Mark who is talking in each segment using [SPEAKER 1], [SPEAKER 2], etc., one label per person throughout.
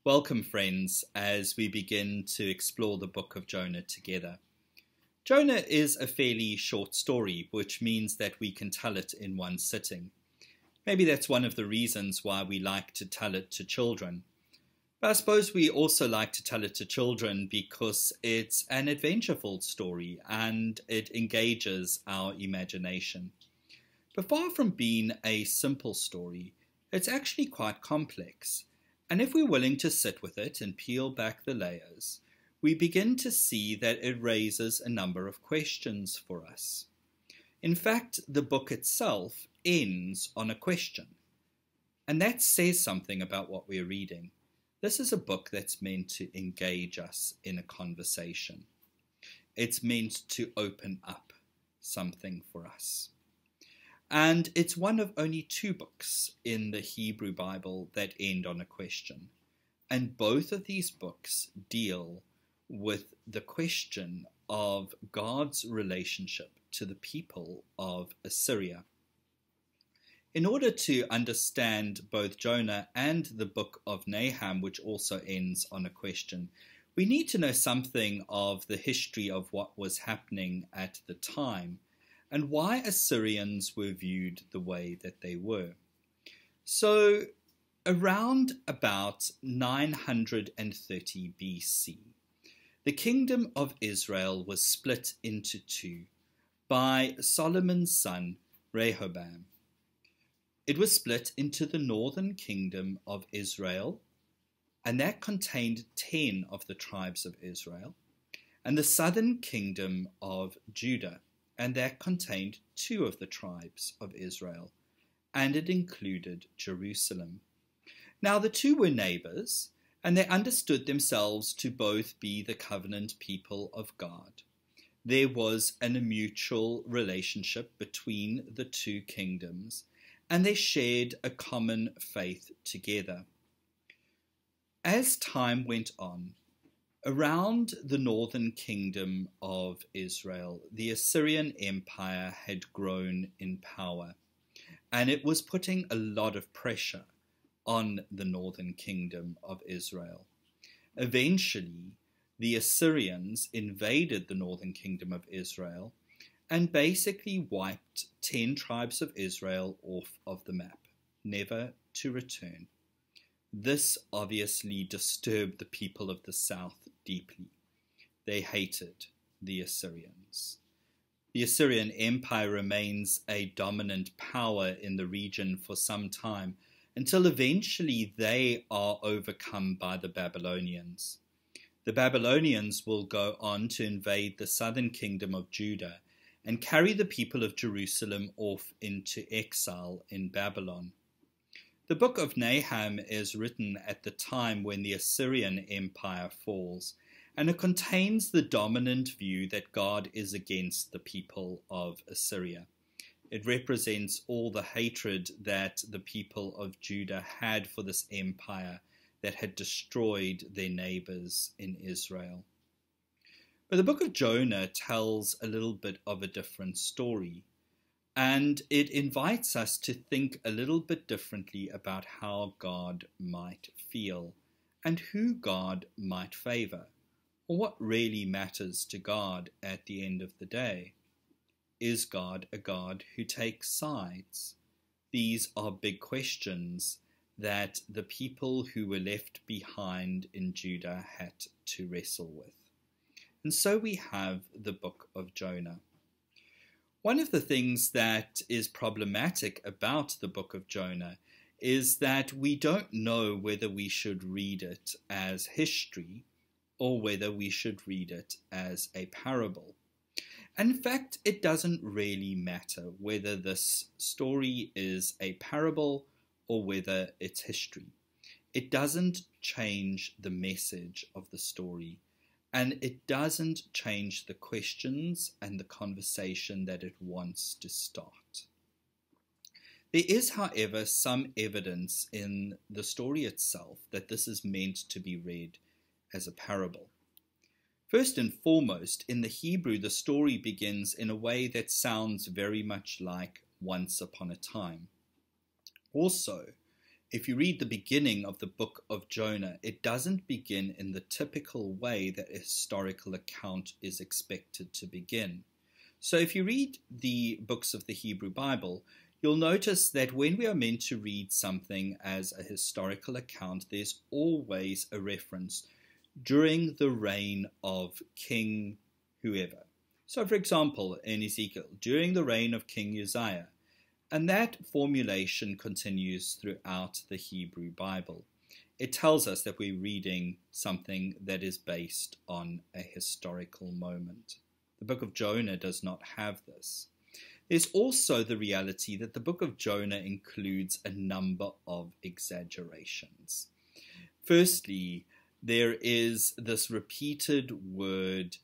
[SPEAKER 1] Welcome, friends, as we begin to explore the book of Jonah together. Jonah is a fairly short story, which means that we can tell it in one sitting. Maybe that's one of the reasons why we like to tell it to children. But I suppose we also like to tell it to children because it's an adventureful story and it engages our imagination. But far from being a simple story, it's actually quite complex. And if we're willing to sit with it and peel back the layers, we begin to see that it raises a number of questions for us. In fact, the book itself ends on a question. And that says something about what we're reading. This is a book that's meant to engage us in a conversation. It's meant to open up something for us. And it's one of only two books in the Hebrew Bible that end on a question. And both of these books deal with the question of God's relationship to the people of Assyria. In order to understand both Jonah and the book of Nahum, which also ends on a question, we need to know something of the history of what was happening at the time and why Assyrians were viewed the way that they were. So, around about 930 BC, the kingdom of Israel was split into two by Solomon's son Rehoboam. It was split into the northern kingdom of Israel, and that contained 10 of the tribes of Israel, and the southern kingdom of Judah, and that contained 2 of the tribes of Israel, and it included Jerusalem. Now the two were neighbors, and they understood themselves to both be the covenant people of God. There was a mutual relationship between the two kingdoms, and they shared a common faith together. As time went on, around the northern kingdom of Israel, the Assyrian Empire had grown in power, and it was putting a lot of pressure on the northern kingdom of Israel. Eventually, the Assyrians invaded the northern kingdom of Israel and basically wiped 10 tribes of Israel off of the map, never to return. This obviously disturbed the people of the south deeply. They hated the Assyrians. The Assyrian Empire remains a dominant power in the region for some time, until eventually they are overcome by the Babylonians. The Babylonians will go on to invade the southern kingdom of Judah and carry the people of Jerusalem off into exile in Babylon. The book of Nahum is written at the time when the Assyrian Empire falls, and it contains the dominant view that God is against the people of Assyria. It represents all the hatred that the people of Judah had for this empire that had destroyed their neighbors in Israel. But the book of Jonah tells a little bit of a different story. And it invites us to think a little bit differently about how God might feel and who God might favor, or what really matters to God at the end of the day. Is God a God who takes sides? These are big questions that the people who were left behind in Judah had to wrestle with. And so we have the book of Jonah. One of the things that is problematic about the book of Jonah is that we don't know whether we should read it as history or whether we should read it as a parable. And in fact, it doesn't really matter whether this story is a parable or whether it's history. It doesn't change the message of the story. And it doesn't change the questions and the conversation that it wants to start. There is, however, some evidence in the story itself that this is meant to be read as a parable. First and foremost, in the Hebrew, the story begins in a way that sounds very much like once upon a time. Also, If you read the beginning of the book of Jonah, it doesn't begin in the typical way that a historical account is expected to begin. So if you read the books of the Hebrew Bible, you'll notice that when we are meant to read something as a historical account, there's always a reference during the reign of King whoever. So for example, in Ezekiel, during the reign of King Uzziah. And that formulation continues throughout the Hebrew Bible. It tells us that we're reading something that is based on a historical moment. The book of Jonah does not have this. There's also the reality that the book of Jonah includes a number of exaggerations. Firstly, there is this repeated word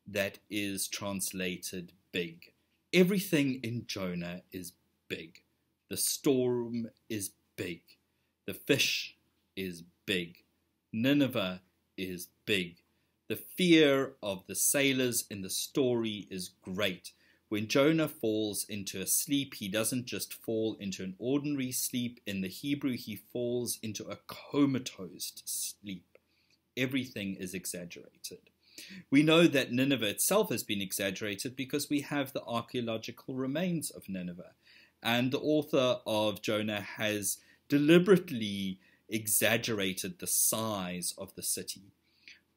[SPEAKER 1] that is translated big. Everything in Jonah is big. The storm is big. The fish is big. Nineveh is big. The fear of the sailors in the story is great. When Jonah falls into a sleep, he doesn't just fall into an ordinary sleep. In the Hebrew, he falls into a comatose sleep. Everything is exaggerated. We know that Nineveh itself has been exaggerated because we have the archaeological remains of Nineveh. And the author of Jonah has deliberately exaggerated the size of the city.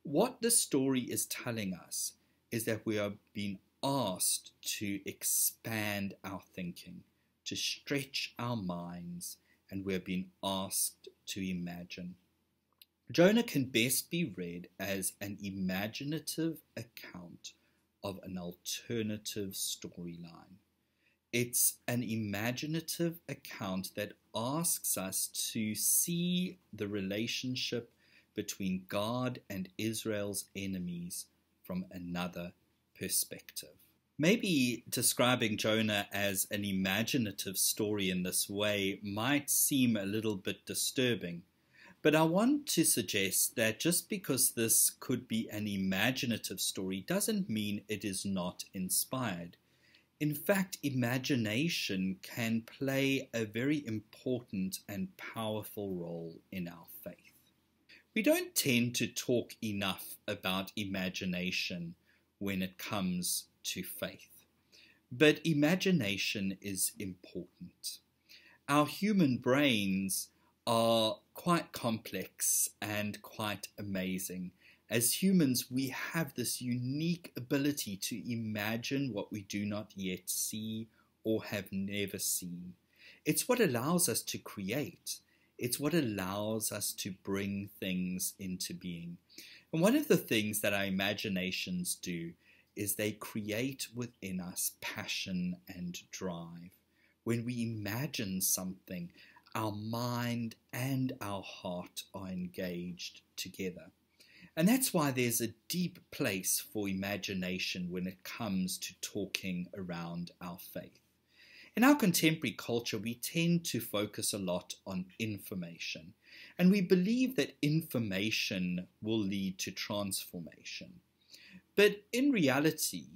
[SPEAKER 1] What the story is telling us is that we are being asked to expand our thinking, to stretch our minds, and we're being asked to imagine. Jonah can best be read as an imaginative account of an alternative storyline. It's an imaginative account that asks us to see the relationship between God and Israel's enemies from another perspective. Maybe describing Jonah as an imaginative story in this way might seem a little bit disturbing, but I want to suggest that just because this could be an imaginative story doesn't mean it is not inspired. In fact, imagination can play a very important and powerful role in our faith. We don't tend to talk enough about imagination when it comes to faith, but imagination is important. Our human brains are quite complex and quite amazing. As humans, we have this unique ability to imagine what we do not yet see or have never seen. It's what allows us to create. It's what allows us to bring things into being. And one of the things that our imaginations do is they create within us passion and drive. When we imagine something, our mind and our heart are engaged together. And that's why there's a deep place for imagination when it comes to talking around our faith. In our contemporary culture, we tend to focus a lot on information, and we believe that information will lead to transformation. But in reality,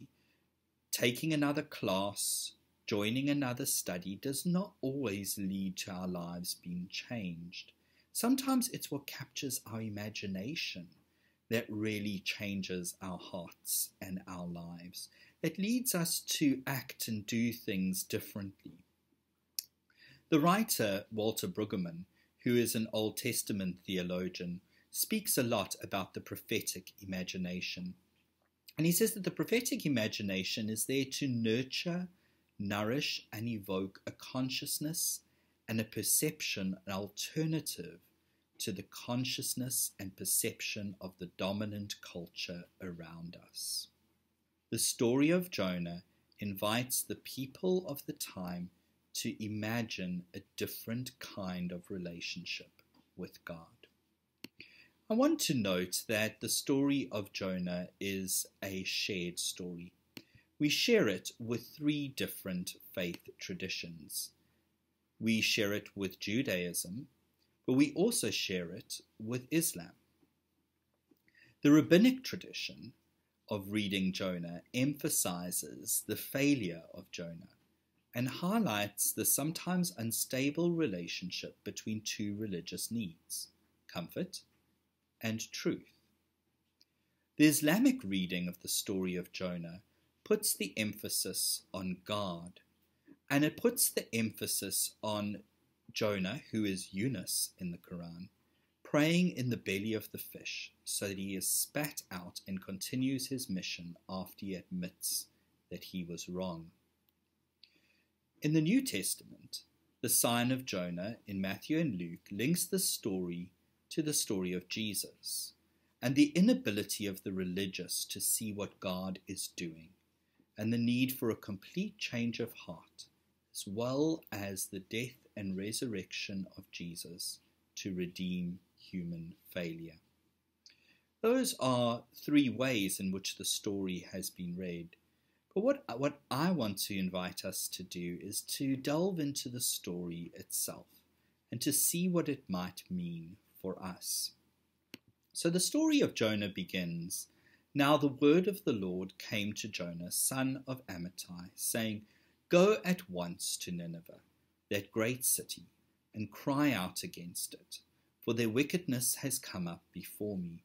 [SPEAKER 1] taking another class, joining another study does not always lead to our lives being changed. Sometimes it's what captures our imagination that really changes our hearts and our lives, that leads us to act and do things differently. The writer Walter Brueggemann, who is an Old Testament theologian, speaks a lot about the prophetic imagination. And he says that the prophetic imagination is there to nurture, nourish, and evoke a consciousness and a perception, an alternative to the consciousness and perception of the dominant culture around us. The story of Jonah invites the people of the time to imagine a different kind of relationship with God. I want to note that the story of Jonah is a shared story. We share it with three different faith traditions. We share it with Judaism, but we also share it with Islam. The rabbinic tradition of reading Jonah emphasizes the failure of Jonah, and highlights the sometimes unstable relationship between two religious needs, comfort and truth. The Islamic reading of the story of Jonah puts the emphasis on God, and it puts the emphasis on Jonah, who is Yunus in the Quran, praying in the belly of the fish so that he is spat out and continues his mission after he admits that he was wrong. In the New Testament, the sign of Jonah in Matthew and Luke links the story to the story of Jesus and the inability of the religious to see what God is doing and the need for a complete change of heart, as well as the death and resurrection of Jesus to redeem human failure. Those are three ways in which the story has been read. But what I want to invite us to do is to delve into the story itself and to see what it might mean for us. So the story of Jonah begins, "Now the word of the Lord came to Jonah, son of Amittai, saying, Go at once to Nineveh, that great city, and cry out against it, for their wickedness has come up before me."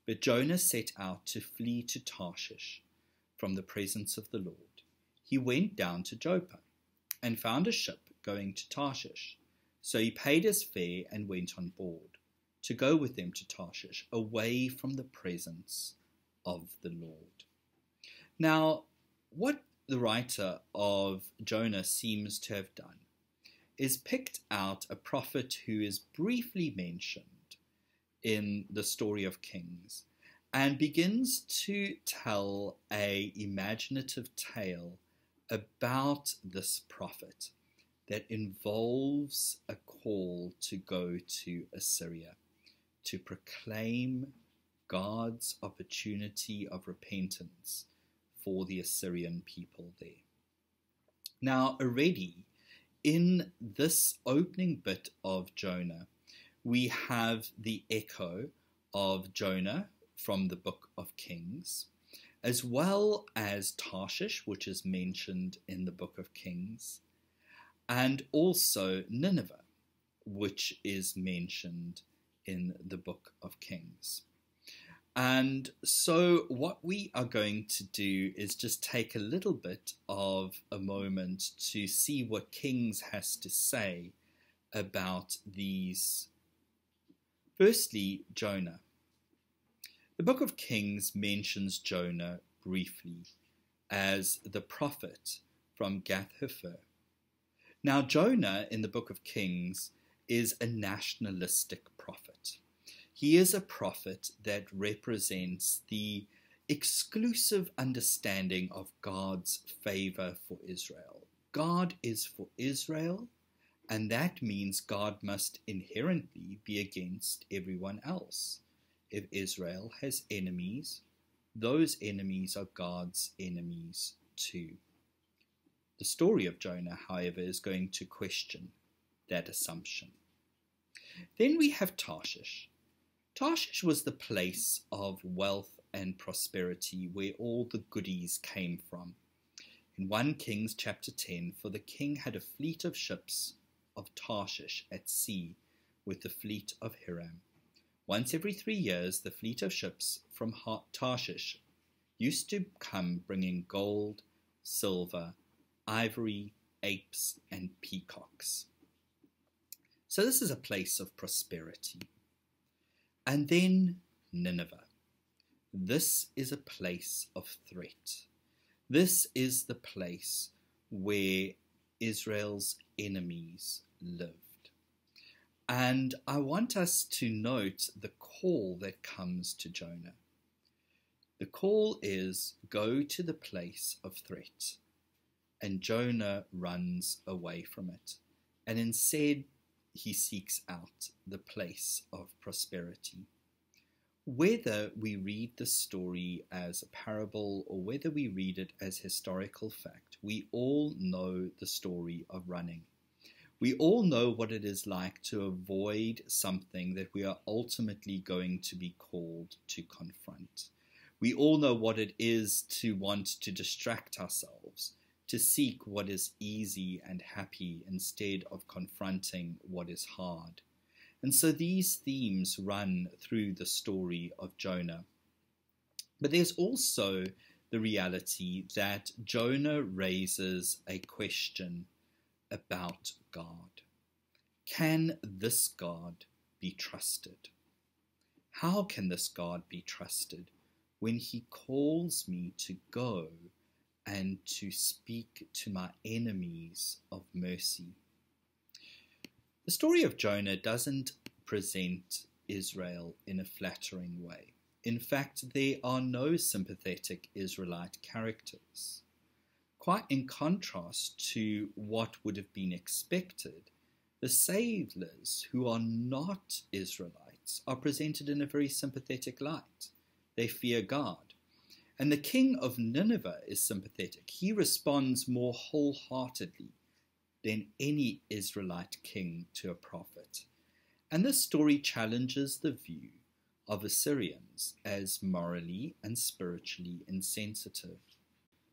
[SPEAKER 1] But Jonah set out to flee to Tarshish from the presence of the Lord. He went down to Joppa and found a ship going to Tarshish. So he paid his fare and went on board to go with them to Tarshish, away from the presence of the Lord. Now, what the writer of Jonah seems to have done is picked out a prophet who is briefly mentioned in the story of Kings and begins to tell an imaginative tale about this prophet that involves a call to go to Assyria, to proclaim God's opportunity of repentance for the Assyrian people there. Now, already in this opening bit of Jonah, we have the echo of Jonah from the book of Kings, as well as Tarshish, which is mentioned in the book of Kings, and also Nineveh, which is mentioned in the book of Kings. And so what we are going to do is just take a little bit of a moment to see what Kings has to say about these. Firstly, Jonah. The book of Kings mentions Jonah briefly as the prophet from Gath-hepher. Now, Jonah in the book of Kings is a nationalistic prophet. He is a prophet that represents the exclusive understanding of God's favor for Israel. God is for Israel, and that means God must inherently be against everyone else. If Israel has enemies, those enemies are God's enemies too. The story of Jonah, however, is going to question that assumption. Then we have Tarshish. Tarshish was the place of wealth and prosperity where all the goodies came from. In 1 Kings chapter 10, for the king had a fleet of ships of Tarshish at sea with the fleet of Hiram. Once every 3 years, the fleet of ships from Tarshish used to come bringing gold, silver, ivory, apes, and peacocks. So this is a place of prosperity. And then Nineveh. This is a place of threat. This is the place where Israel's enemies lived. And I want us to note the call that comes to Jonah. The call is, go to the place of threat. And Jonah runs away from it. And instead, he seeks out the place of prosperity. Whether we read the story as a parable or whether we read it as historical fact, we all know the story of running. We all know what it is like to avoid something that we are ultimately going to be called to confront. We all know what it is to want to distract ourselves, to seek what is easy and happy instead of confronting what is hard. And so these themes run through the story of Jonah. But there's also the reality that Jonah raises a question about God. Can this God be trusted? How can this God be trusted when he calls me to go and to speak to my enemies of mercy? The story of Jonah doesn't present Israel in a flattering way. In fact, there are no sympathetic Israelite characters. Quite in contrast to what would have been expected, the sailors who are not Israelites are presented in a very sympathetic light. They fear God. And the king of Nineveh is sympathetic. He responds more wholeheartedly than any Israelite king to a prophet. And this story challenges the view of Assyrians as morally and spiritually insensitive.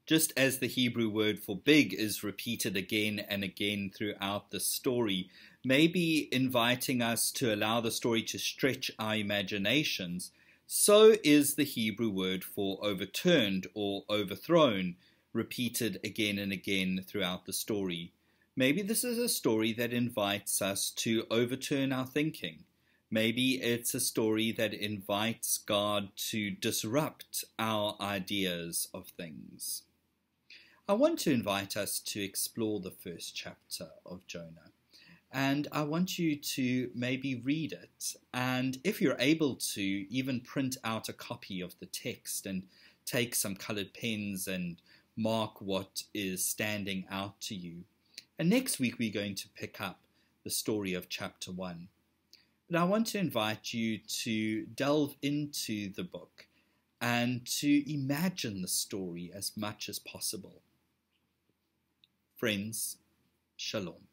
[SPEAKER 1] Just as the Hebrew word for big is repeated again and again throughout the story, maybe inviting us to allow the story to stretch our imaginations, so is the Hebrew word for overturned or overthrown repeated again and again throughout the story. Maybe this is a story that invites us to overturn our thinking. Maybe it's a story that invites God to disrupt our ideas of things. I want to invite us to explore the first chapter of Jonah. And I want you to maybe read it. And if you're able to, even print out a copy of the text and take some colored pens and mark what is standing out to you. And next week we're going to pick up the story of chapter 1. But I want to invite you to delve into the book and to imagine the story as much as possible. Friends, Shalom.